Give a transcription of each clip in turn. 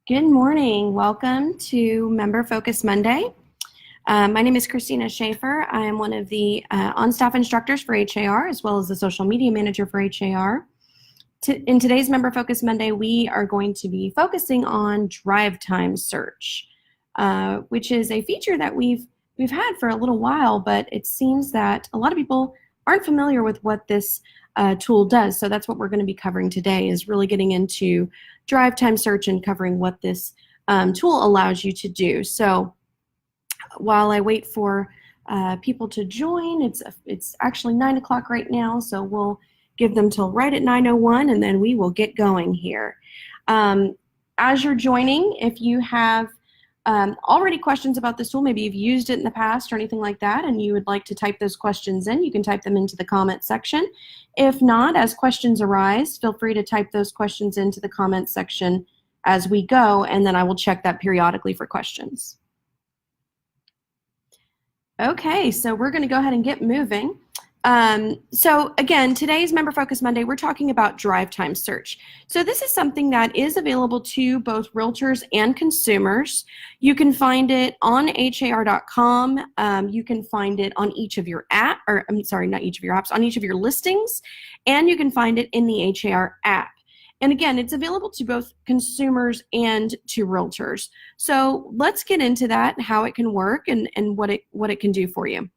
Good morning. Welcome to Member Focus Monday. My name is Christina Schaefer. I am one of the on-staff instructors for HAR, as well as the social media manager for HAR. In today's Member Focus Monday, we are going to be focusing on drive time search, which is a feature that we've had for a little while, but it seems that a lot of people aren't familiar with what this tool does. So that's what we're going to be covering today, is really getting into drive time search and covering what this tool allows you to do. So while I wait for people to join, it's actually 9 o'clock right now, so we'll give them till right at 9:01, and then we will get going here. As you're joining, if you have already questions about this tool, maybe you've used it in the past or anything like that, and you would like to type those questions in, you can type them into the comment section. If not, as questions arise, feel free to type those questions into the comment section as we go, and then I will check that periodically for questions. Okay, so we're going to go ahead and get moving. So again, today's Member Focus Monday, we're talking about drive time search. So this is something that is available to both realtors and consumers. You can find it on har.com. You can find it on each of your app, or I'm sorry, not each of your apps, on each of your listings, and you can find it in the HAR app. And again, it's available to both consumers and to realtors. So let's get into that, how it can work and what it can do for you.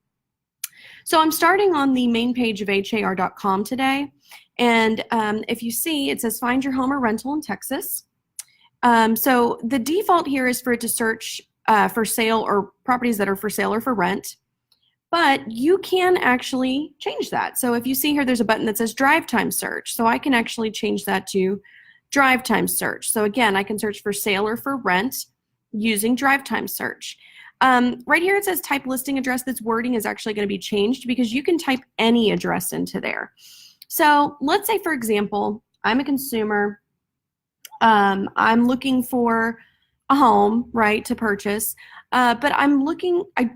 So I'm starting on the main page of har.com today, and if you see, it says find your home or rental in Texas. So the default here is for it to search for sale or properties that are for sale or for rent, but you can actually change that. So if you see here, there's a button that says drive time search, so I can actually change that to drive time search. So again, I can search for sale or for rent using drive time search. Right here it says type listing address. This wording is actually going to be changed because you can type any address into there. So let's say, for example, I'm a consumer. I'm looking for a home, right, to purchase, but I'm looking, a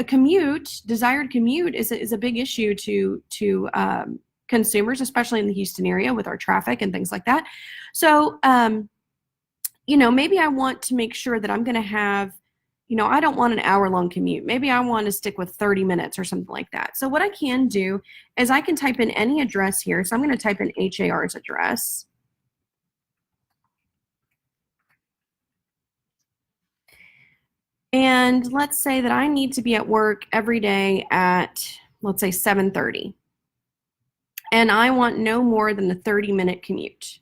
commute, desired commute is a big issue to consumers, especially in the Houston area with our traffic and things like that. So, maybe I want to make sure that I'm going to have, I don't want an hour-long commute. Maybe I want to stick with 30 minutes or something like that. So what I can do is I can type in any address here. So I'm going to type in HAR's address. And let's say that I need to be at work every day at, let's say, 7:30. And I want no more than a 30-minute commute.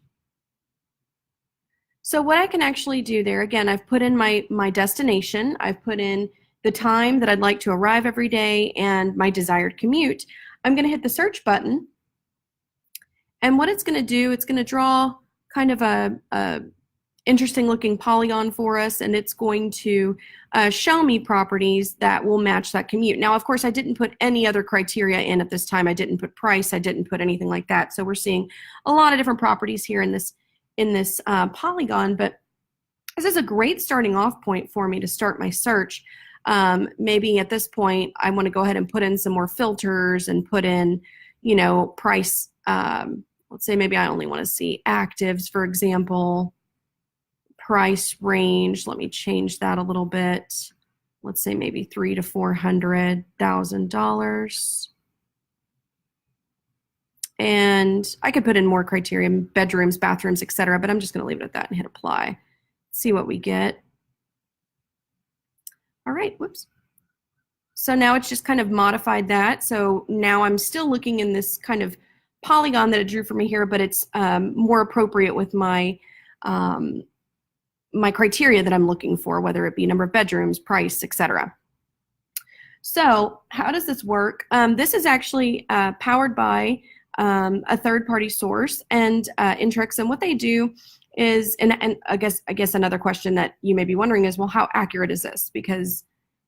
So what I can actually do there, again, I've put in my destination, I've put in the time that I'd like to arrive every day and my desired commute. I'm going to hit the search button, and what it's going to do, it's going to draw kind of a interesting looking polygon for us, and it's going to show me properties that will match that commute. Now, of course, I didn't put any other criteria in at this time. I didn't put price, I didn't put anything like that. So we're seeing a lot of different properties here in this polygon, but this is a great starting off point for me to start my search. Maybe at this point I want to go ahead and put in some more filters and put in, price. Let's say maybe I only want to see actives, for example. Price range, let me change that a little bit. Let's say maybe $300,000 to $400,000. And I could put in more criteria, bedrooms, bathrooms, etc., but I'm just going to leave it at that and hit apply. See what we get. All right, whoops. So now it's just kind of modified that. So now I'm still looking in this kind of polygon that it drew for me here, but it's more appropriate with my my criteria that I'm looking for, whether it be number of bedrooms, price, etc. So how does this work? This is actually powered by a third-party source and Intrix, and what they do is, and I guess another question that you may be wondering is, well, how accurate is this? Because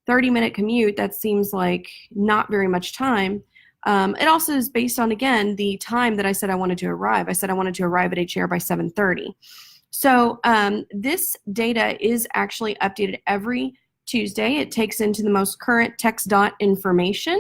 30-minute commute, that seems like not very much time. It also is based on, again, the time that I said I wanted to arrive. I said I wanted to arrive at HAR by 7:30. So this data is actually updated every Tuesday. It takes into the most current text dot information.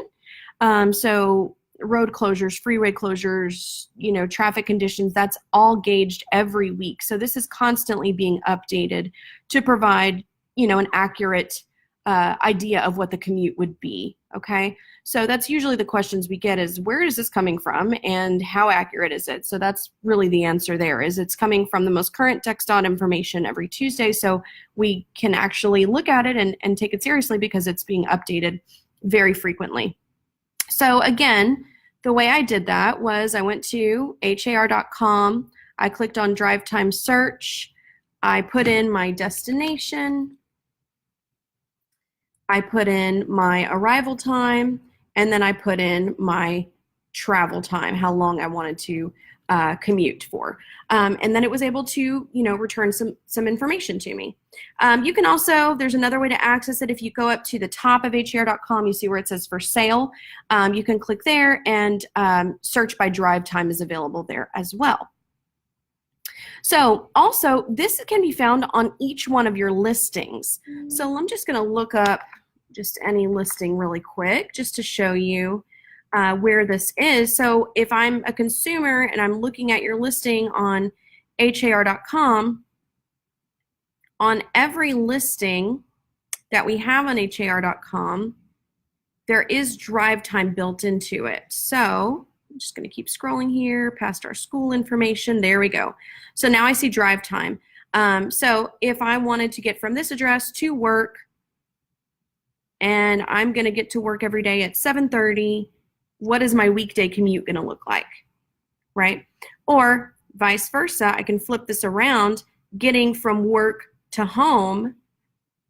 So road closures, freeway closures, traffic conditions, that's all gauged every week. So this is constantly being updated to provide, an accurate idea of what the commute would be, okay? So that's usually the questions we get is, where is this coming from and how accurate is it? So that's really the answer there, is it's coming from the most current TxDOT information every Tuesday, so we can actually look at it and take it seriously because it's being updated very frequently. So again, the way I did that was I went to har.com, I clicked on drive time search, I put in my destination, I put in my arrival time, and then I put in my travel time, how long I wanted to commute for. And then it was able to, return some information to me. You can also, there's another way to access it. If you go up to the top of har.com, you see where it says for sale. You can click there, and search by drive time is available there as well. So also, this can be found on each one of your listings. So I'm just going to look up just any listing really quick just to show you where this is. So if I'm a consumer and I'm looking at your listing on har.com, on every listing that we have on har.com, there is drive time built into it. So I'm just going to keep scrolling here past our school information. There we go. So now I see drive time. So if I wanted to get from this address to work, and I'm going to get to work every day at 7:30, what is my weekday commute going to look like, right? Or vice versa, I can flip this around, getting from work to home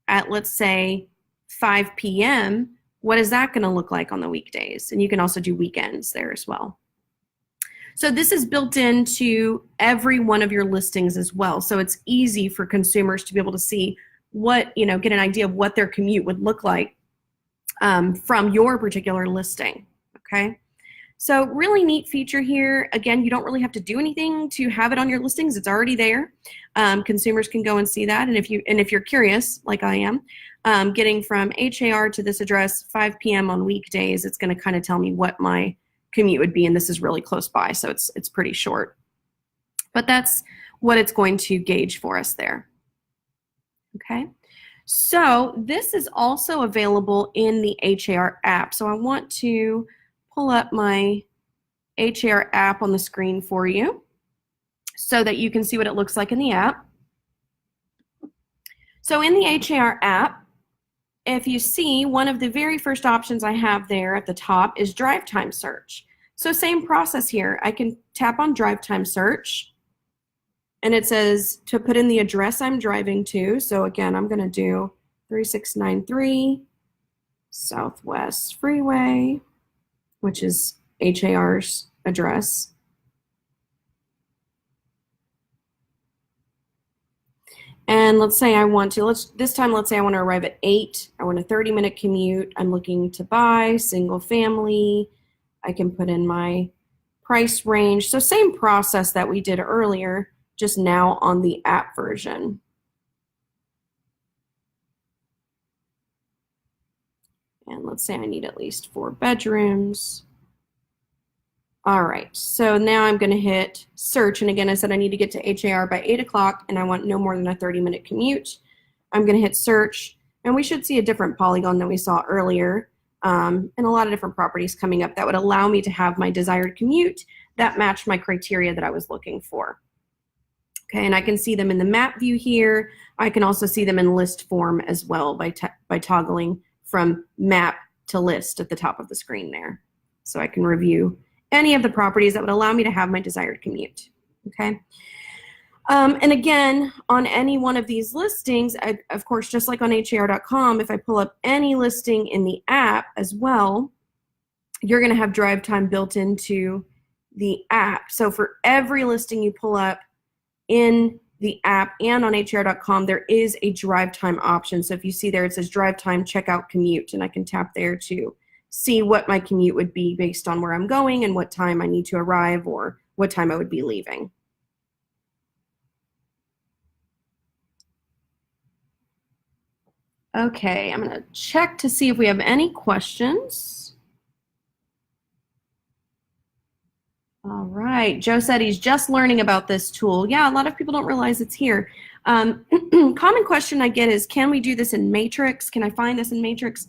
at, let's say, 5 p.m., what is that going to look like on the weekdays? And you can also do weekends there as well. So this is built into every one of your listings as well. So it's easy for consumers to be able to see what, get an idea of what their commute would look like from your particular listing, okay? So really neat feature here. Again, you don't really have to do anything to have it on your listings. It's already there. Consumers can go and see that. And if you're curious, like I am, getting from HAR to this address 5 p.m. on weekdays, it's going to kind of tell me what my commute would be, and this is really close by, so it's pretty short. But that's what it's going to gauge for us there. Okay. So this is also available in the HAR app. So I want to pull up my HAR app on the screen for you so that you can see what it looks like in the app. So in the HAR app, if you see, one of the very first options I have there at the top is drive time search. So same process here. I can tap on drive time search, and it says to put in the address I'm driving to. So again, I'm going to do 3693 Southwest Freeway, which is HAR's address. And let's say I want to, this time let's say I want to arrive at 8. I want a 30-minute commute. I'm looking to buy single family. I can put in my price range. So same process that we did earlier, just now on the app version. And let's say I need at least 4 bedrooms. All right, so now I'm going to hit search. And again, I said I need to get to HAR by 8 o'clock, and I want no more than a 30-minute commute. I'm going to hit search, and we should see a different polygon than we saw earlier, and a lot of different properties coming up that would allow me to have my desired commute that matched my criteria that I was looking for. Okay, and I can see them in the map view here. I can also see them in list form as well by toggling from map to list at the top of the screen there. So I can review any of the properties that would allow me to have my desired commute, okay? And again, on any one of these listings, of course, just like on har.com, if I pull up any listing in the app as well, you're gonna have drive time built into the app. So for every listing you pull up in the app and on har.com, there is a drive time option. So if you see there, it says drive time, checkout, commute, and I can tap there to see what my commute would be based on where I'm going and what time I need to arrive or what time I would be leaving. Okay, I'm going to check to see if we have any questions. All right. Joe said he's just learning about this tool. Yeah, a lot of people don't realize it's here. Common question I get is, can we do this in Matrix? Can I find this in Matrix?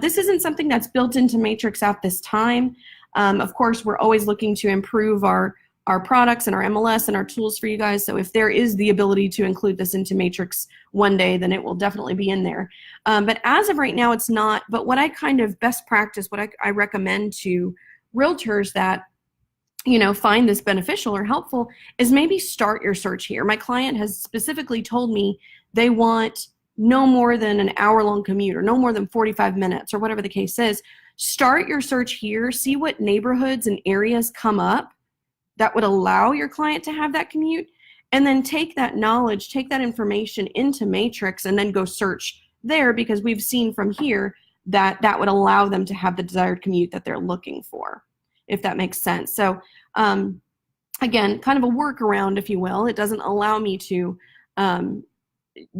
This isn't something that's built into Matrix at this time. Of course, we're always looking to improve our products and our MLS and our tools for you guys. So if there is the ability to include this into Matrix one day, then it will definitely be in there. But as of right now, it's not. But what I kind of best practice, what I recommend to realtors that find this beneficial or helpful is maybe start your search here. My client has specifically told me they want no more than an hour-long commute or no more than 45 minutes or whatever the case is. Start your search here, see what neighborhoods and areas come up that would allow your client to have that commute, and then take that knowledge, take that information into Matrix and then go search there, because we've seen from here that that would allow them to have the desired commute that they're looking for, if that makes sense. So again, kind of a workaround, if you will. It doesn't allow me to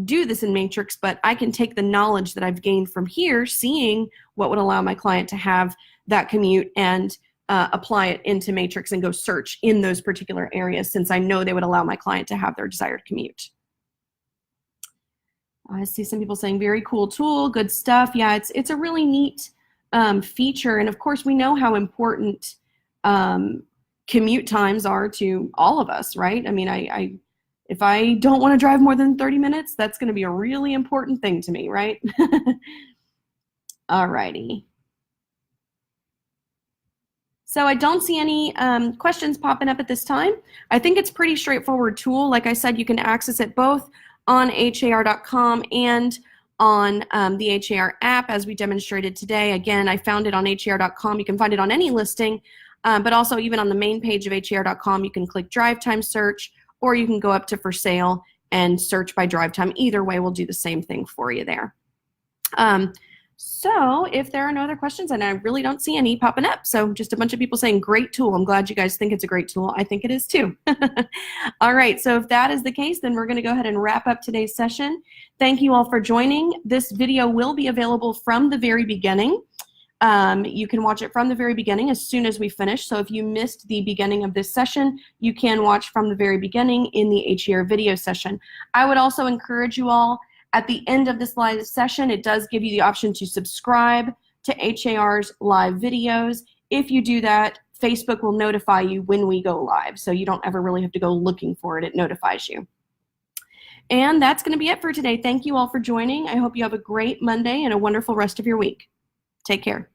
do this in Matrix, but I can take the knowledge that I've gained from here, seeing what would allow my client to have that commute, and apply it into Matrix and go search in those particular areas, since I know they would allow my client to have their desired commute. I see some people saying very cool tool, good stuff. Yeah, it's a really neat feature, and of course we know how important commute times are to all of us, right? I mean, if I don't want to drive more than 30 minutes, that's going to be a really important thing to me, right? Alrighty. So I don't see any questions popping up at this time. I think it's a pretty straightforward tool. Like I said, you can access it both on har.com and on the HAR app, as we demonstrated today. Again, I found it on har.com. You can find it on any listing, but also even on the main page of har.com, you can click drive time search, or you can go up to for sale and search by drive time. Either way will do the same thing for you there. So if there are no other questions, and I really don't see any popping up, so just a bunch of people saying great tool. I'm glad you guys think it's a great tool. I think it is too. All right, so if that is the case, then we're going to go ahead and wrap up today's session. Thank you all for joining. This video will be available from the very beginning. You can watch it from the very beginning as soon as we finish. So if you missed the beginning of this session, you can watch from the very beginning in the HAR video session. I would also encourage you all, at the end of this live session, it does give you the option to subscribe to HAR's live videos. If you do that, Facebook will notify you when we go live, so you don't ever really have to go looking for it. It notifies you. And that's going to be it for today. Thank you all for joining. I hope you have a great Monday and a wonderful rest of your week. Take care.